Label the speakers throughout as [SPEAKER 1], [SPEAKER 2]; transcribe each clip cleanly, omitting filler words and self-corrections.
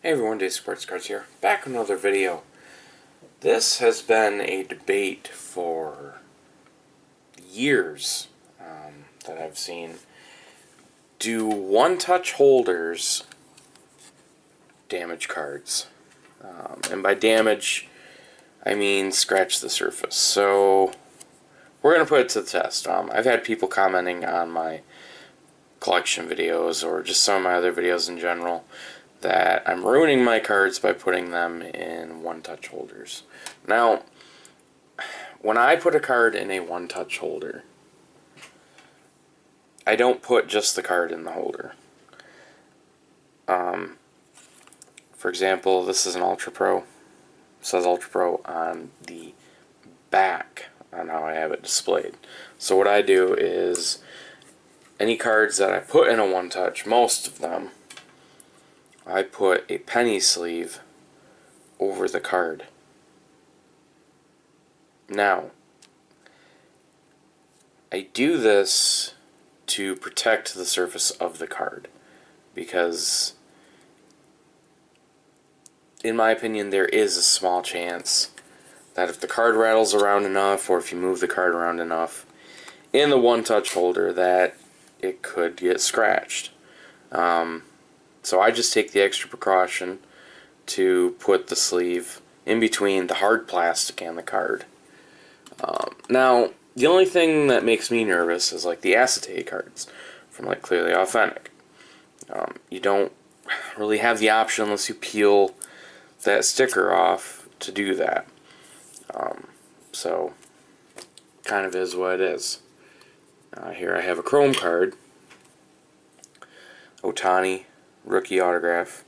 [SPEAKER 1] Hey everyone, Dave Sports Cards here, back with another video. This has been a debate for years that I've seen. Do one-touch holders damage cards? And by damage, I mean scratch the surface. So we're going to put it to the test. I've had people commenting on my collection videos or just some of my other videos in general that I'm ruining my cards by putting them in one-touch holders. Now, when I put a card in a one-touch holder, I don't put just the card in the holder. For example, this is an Ultra Pro. It says Ultra Pro on the back on how I have it displayed. So what I do is any cards that I put in a one-touch, most of them, I put a penny sleeve over the card. Now, I do this to protect the surface of the card because, in my opinion, there is a small chance that if the card rattles around enough or if you move the card around enough in the one-touch holder that it could get scratched. So I just take the extra precaution to put the sleeve in between the hard plastic and the card. Now, the only thing that makes me nervous is like the acetate cards from like Clearly Authentic. You don't really have the option unless you peel that sticker off to do that. So, kind of is what it is. Here I have a chrome card, Ohtani rookie autograph,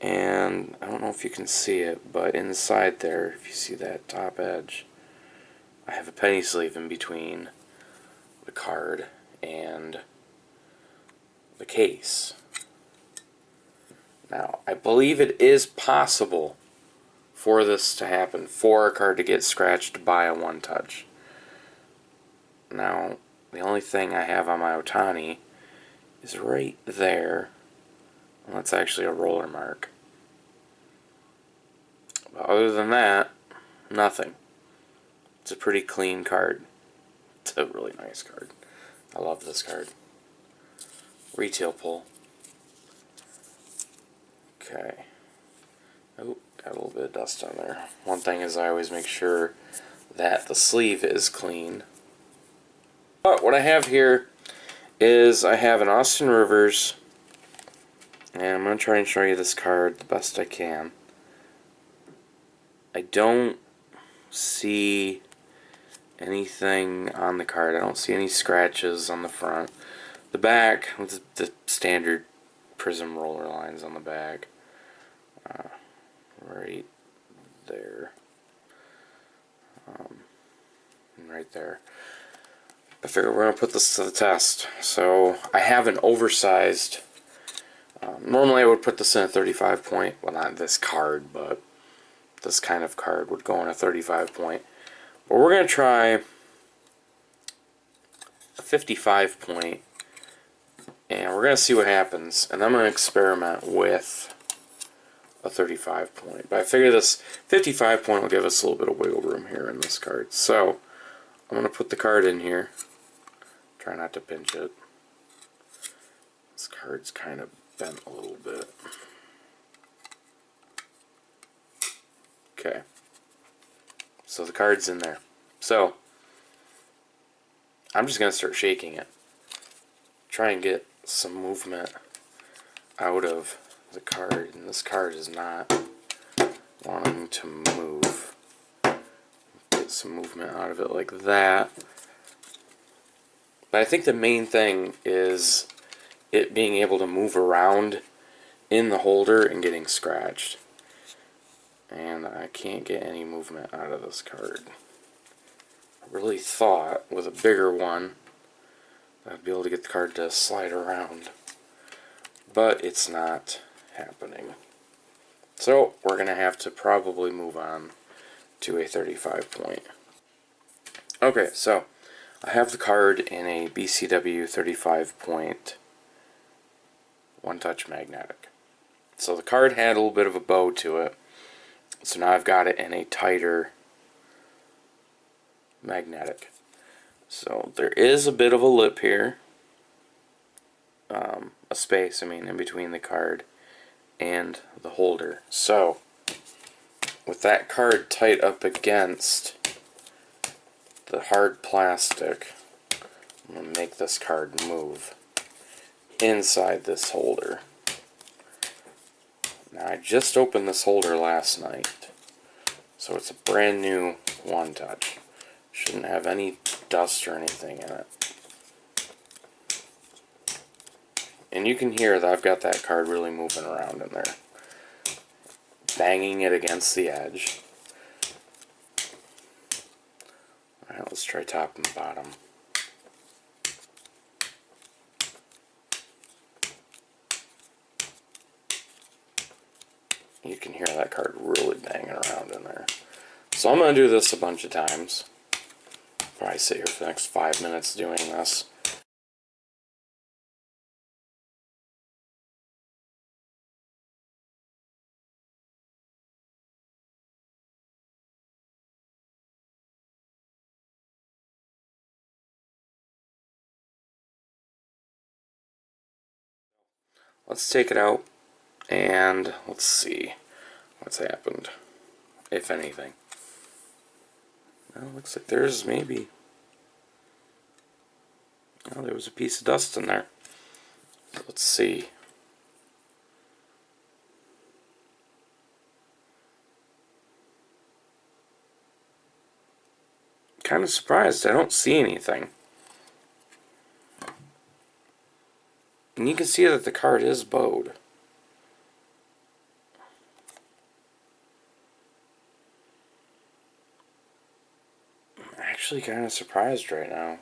[SPEAKER 1] and I don't know if you can see it, but inside there, if you see that top edge, I have a penny sleeve in between the card and the case. Now, I believe it is possible for this to happen, for a card to get scratched by a one-touch. Now, the only thing I have on my Ohtani is right there. Well, that's actually a roller mark. But other than that, nothing. It's a pretty clean card. It's a really nice card. I love this card. Retail pull. Okay. Oh, got a little bit of dust on there. One thing is I always make sure that the sleeve is clean. But what I have here is I have an Austin Rivers, and I'm going to try and show you this card the best I can. I don't see anything on the card. I don't see any scratches on the front. The back, with the standard prism roller lines on the back. Right there. And right there. I figure we're going to put this to the test. So I have an oversized, normally I would put this in a 35 point, well not this card, but this kind of card would go in a 35 point. But we're going to try a 55 point, and we're going to see what happens, and I'm going to experiment with a 35 point. But I figure this 55 point will give us a little bit of wiggle room here in this card. So I'm going to put the card in here. Try not to pinch it. This card's kind of bent a little bit. Okay. So the card's in there. So I'm just going to start shaking it. Try and get some movement out of the card. And this card is not wanting to move. Get some movement out of it like that. But I think the main thing is it being able to move around in the holder and getting scratched. And I can't get any movement out of this card. I really thought with a bigger one I'd be able to get the card to slide around. But it's not happening. So we're going to have to probably move on to a 35 point. Okay, so I have the card in a BCW 35 point one-touch magnetic. So the card had a little bit of a bow to it. So now I've got it in a tighter magnetic. So there is a bit of a lip here. A space, in between the card and the holder. So with that card tight up against the hard plastic, I'm going to make this card move inside this holder. Now I just opened this holder last night, so it's a brand new One Touch. Shouldn't have any dust or anything in it. And you can hear that I've got that card really moving around in there. Banging it against the edge. Alright, let's try top and bottom. You can hear that card really banging around in there. So I'm going to do this a bunch of times. Probably sit here for the next 5 minutes doing this. Let's take it out and let's see what's happened, if anything. Well, looks like there's maybe... Oh, there was a piece of dust in there. Let's see. Kind of surprised. I don't see anything. And you can see that the card is bowed. I'm actually kind of surprised right now.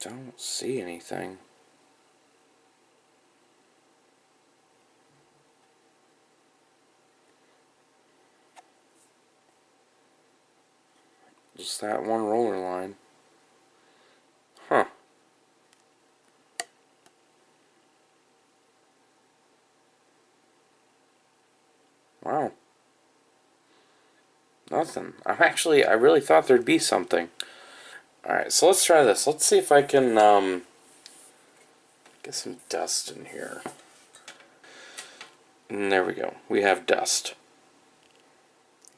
[SPEAKER 1] Don't see anything. Just that one roller line. Huh. Wow. Nothing. I really thought there'd be something. Alright, so let's try this. Let's see if I can, get some dust in here. And there we go. We have dust.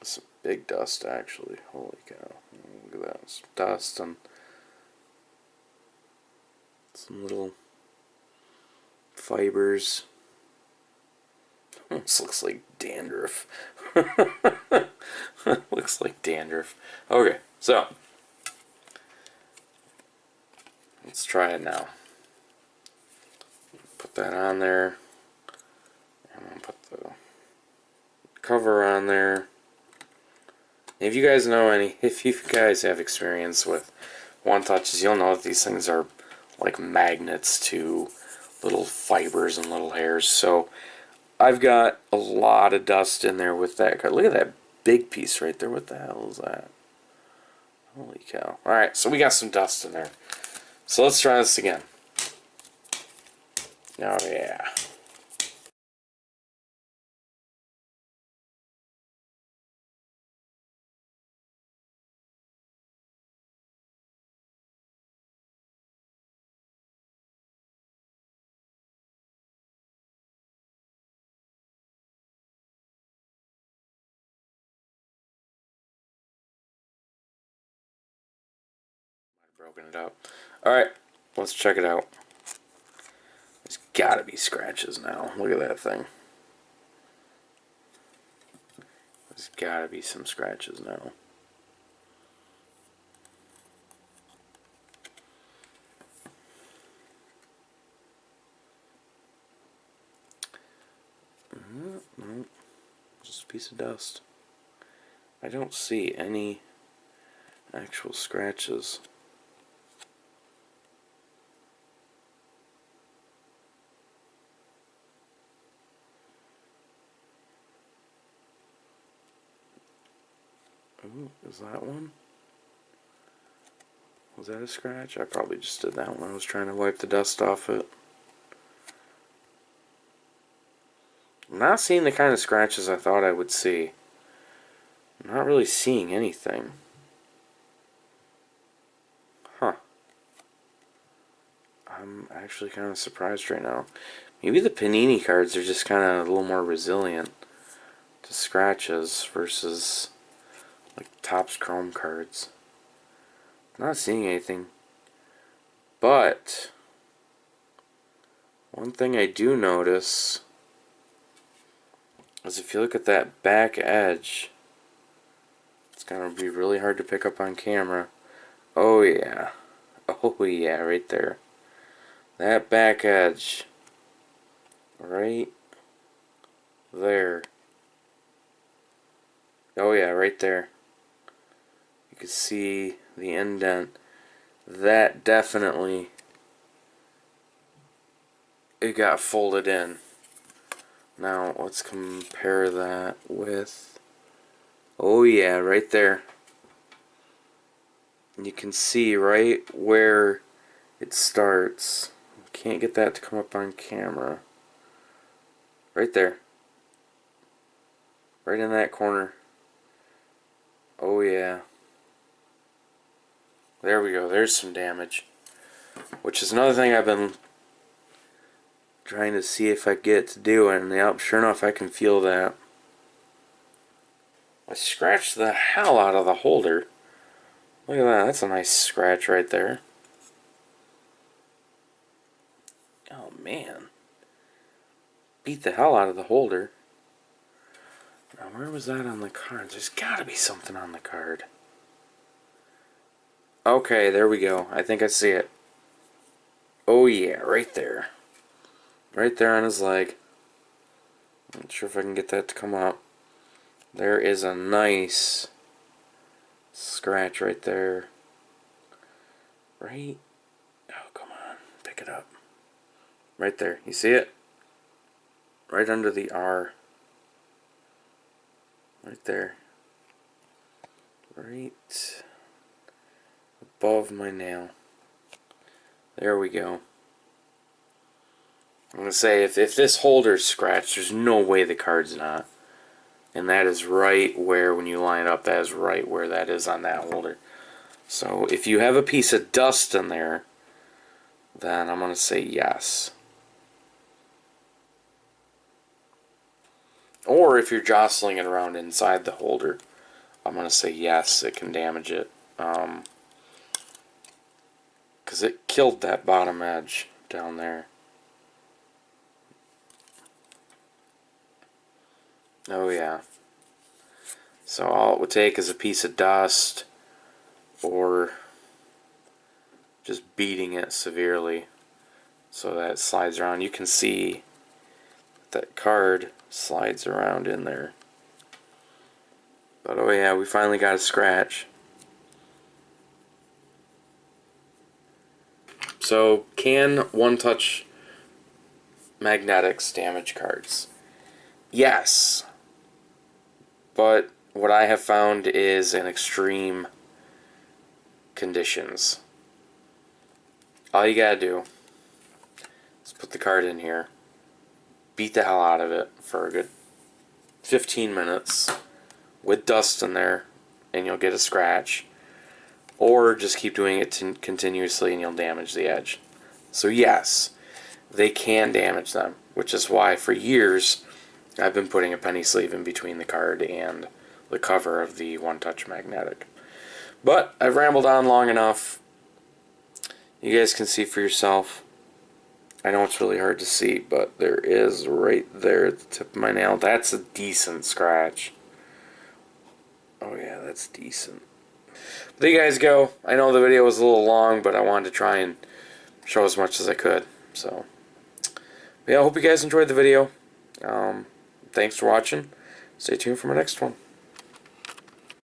[SPEAKER 1] It's a big dust, actually. Holy cow. Look at that. Some dust and some little fibers. This looks like dandruff. Looks like dandruff. Okay, so let's try it now. Put that on there. I'm going to put the cover on there. If you guys have experience with One Touches, you'll know that these things are like magnets to little fibers and little hairs. So I've got a lot of dust in there with that. Look at that big piece right there. What the hell is that? Holy cow. Alright, so we got some dust in there. So let's try this again. Oh yeah. Broken it up. Alright, let's check it out. There's gotta be scratches now. Look at that thing. There's gotta be some scratches now. No, just a piece of dust. I don't see any actual scratches. Ooh, is that one? Was that a scratch? I probably just did that when I was trying to wipe the dust off it. I'm not seeing the kind of scratches I thought I would see. I'm not really seeing anything. Huh. I'm actually kind of surprised right now. Maybe the Panini cards are just kind of a little more resilient to scratches versus like Topps Chrome cards. Not seeing anything. But one thing I do notice is if you look at that back edge, it's going to be really hard to pick up on camera. Oh yeah. Oh yeah, right there. That back edge. Right there. Oh yeah, right there. You can see the indent. That definitely, it got folded in. Now let's compare that with, oh yeah, right there. You can see right where it starts. Can't get that to come up on camera. Right there. Right in that corner. Oh yeah. There we go. There's some damage. Which is another thing I've been trying to see if I get to do. And yep, sure enough, I can feel that. I scratched the hell out of the holder. Look at that. That's a nice scratch right there. Oh man. Beat the hell out of the holder. Now where was that on the card? There's gotta be something on the card. Okay, there we go. I think I see it. Oh yeah, right there. Right there on his leg. Not sure if I can get that to come up. There is a nice scratch right there. Right? Oh, come on. Pick it up. Right there. You see it? Right under the R. Right there. Right above my nail. There we go. I'm going to say, if this holder's scratched, there's no way the card's not. And that is right where, when you line up, that is right where that is on that holder. So if you have a piece of dust in there, then I'm going to say yes. Or if you're jostling it around inside the holder, I'm going to say yes, it can damage it. Because it killed that bottom edge down there. Oh yeah. So all it would take is a piece of dust or just beating it severely so that it slides around. You can see that card slides around in there. But oh yeah, we finally got a scratch. So can one-touch magnetics damage cards? Yes. But what I have found is in extreme conditions. All you gotta do is put the card in here, beat the hell out of it for a good 15 minutes with dust in there, and you'll get a scratch. Or just keep doing it continuously and you'll damage the edge. So yes, they can damage them, which is why for years I've been putting a penny sleeve in between the card and the cover of the one-touch magnetic. But I've rambled on long enough. You guys can see for yourself. I know it's really hard to see, but there is right there at the tip of my nail. That's a decent scratch. Oh yeah, that's decent. There you guys go. I know the video was a little long, but I wanted to try and show as much as I could. So, yeah, I hope you guys enjoyed the video. Thanks for watching. Stay tuned for my next one.